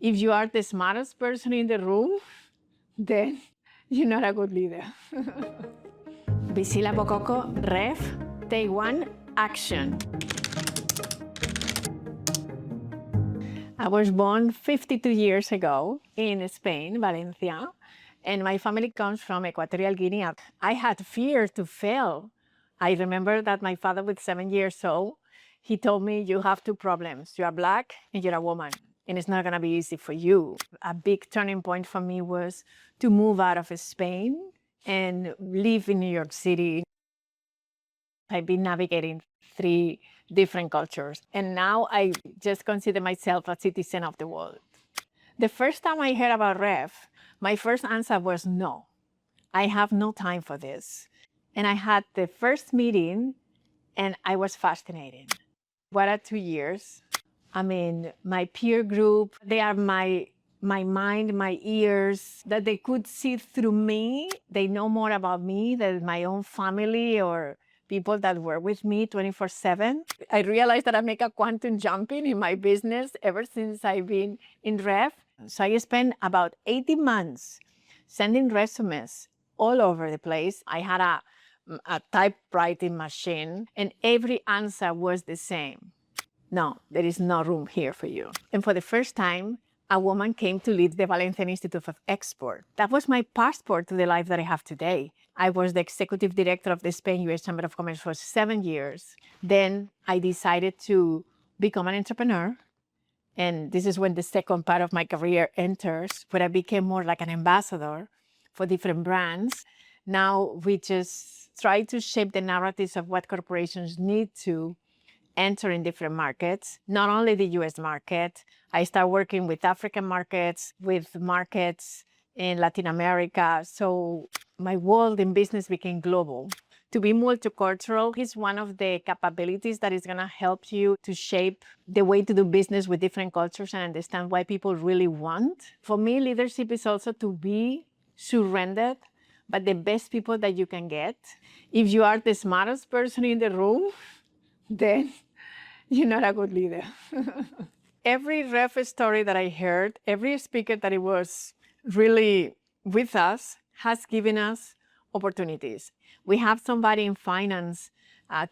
If you are the smartest person in the room, then you're not a good leader. Bisila Bokoko, ref, take one, action. I was born 52 years ago in Spain, Valencia, and my family comes from Equatorial Guinea. I had fear to fail. I remember that my father, with 7 years old, he told me, you have two problems. You are Black and you're a woman, and it's not gonna be easy for you. A big turning point for me was to move out of Spain and live in New York City. I've been navigating 3 different cultures, and now I just consider myself a citizen of the world. The first time I heard about ref, my first answer was no. I have no time for this. And I had the first meeting and I was fascinated. What are 2 years? I mean, my peer group, they are my mind, my ears, that they could see through me. They know more about me than my own family or people that were with me 24/7. I realized that I make a quantum jumping in my business ever since I've been in ref. So I spent about 18 months sending resumes all over the place. I had a typewriting machine, and every answer was the same. No, there is no room here for you. And for the first time, a woman came to lead the Valencian Institute of Export. That was my passport to the life that I have today. I was the executive director of the Spain-US Chamber of Commerce for 7 years. Then I decided to become an entrepreneur. And this is when the second part of my career enters, where I became more like an ambassador for different brands. Now we just try to shape the narratives of what corporations need to enter in different markets, not only the US market. I start working with African markets, with markets in Latin America. So my world in business became global. To be multicultural is one of the capabilities that is going to help you to shape the way to do business with different cultures and understand what people really want. For me, leadership is also to be surrendered, but the best people that you can get. If you are the smartest person in the room, then you're not a good leader. Every ref story that I heard, every speaker that it was really with us has given us opportunities. We have somebody in finance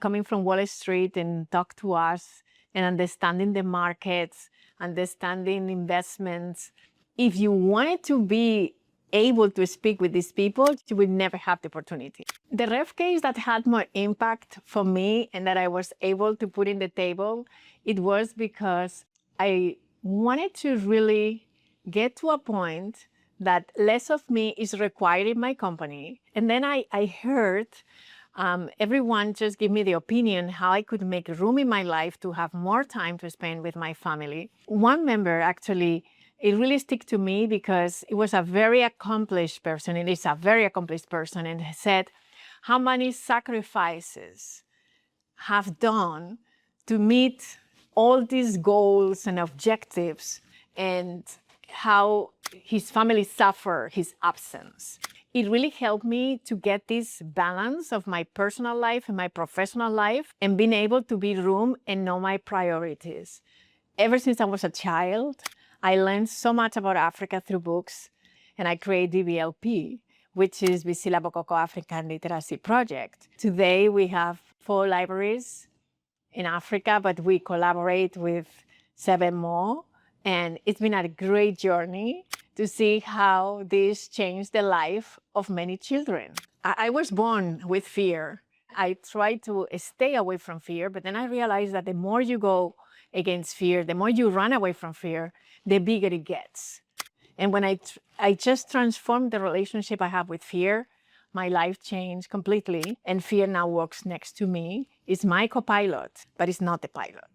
coming from Wall Street and talk to us and understanding the markets, understanding investments. If you wanted to be able to speak with these people, you would never have the opportunity. The ref case that had more impact for me and that I was able to put in the table, it was because I wanted to really get to a point that less of me is required in my company. And then I heard everyone just give me the opinion how I could make room in my life to have more time to spend with my family. One member actually, it really stuck to me because it was a very accomplished person, and it's a very accomplished person, and said how many sacrifices have done to meet all these goals and objectives, and how his family suffered his absence. It really helped me to get this balance of my personal life and my professional life, and being able to be room and know my priorities. Ever since I was a child, I learned so much about Africa through books, and I created DBLP, which is Bisila Bokoko African Literacy Project. Today, we have 4 libraries in Africa, but we collaborate with 7 more. And it's been a great journey to see how this changed the life of many children. I was born with fear. I tried to stay away from fear, but then I realized that the more you go against fear, the more you run away from fear, the bigger it gets. And when I just transformed the relationship I have with fear, my life changed completely. And fear now walks next to me. It's my co-pilot, but it's not the pilot.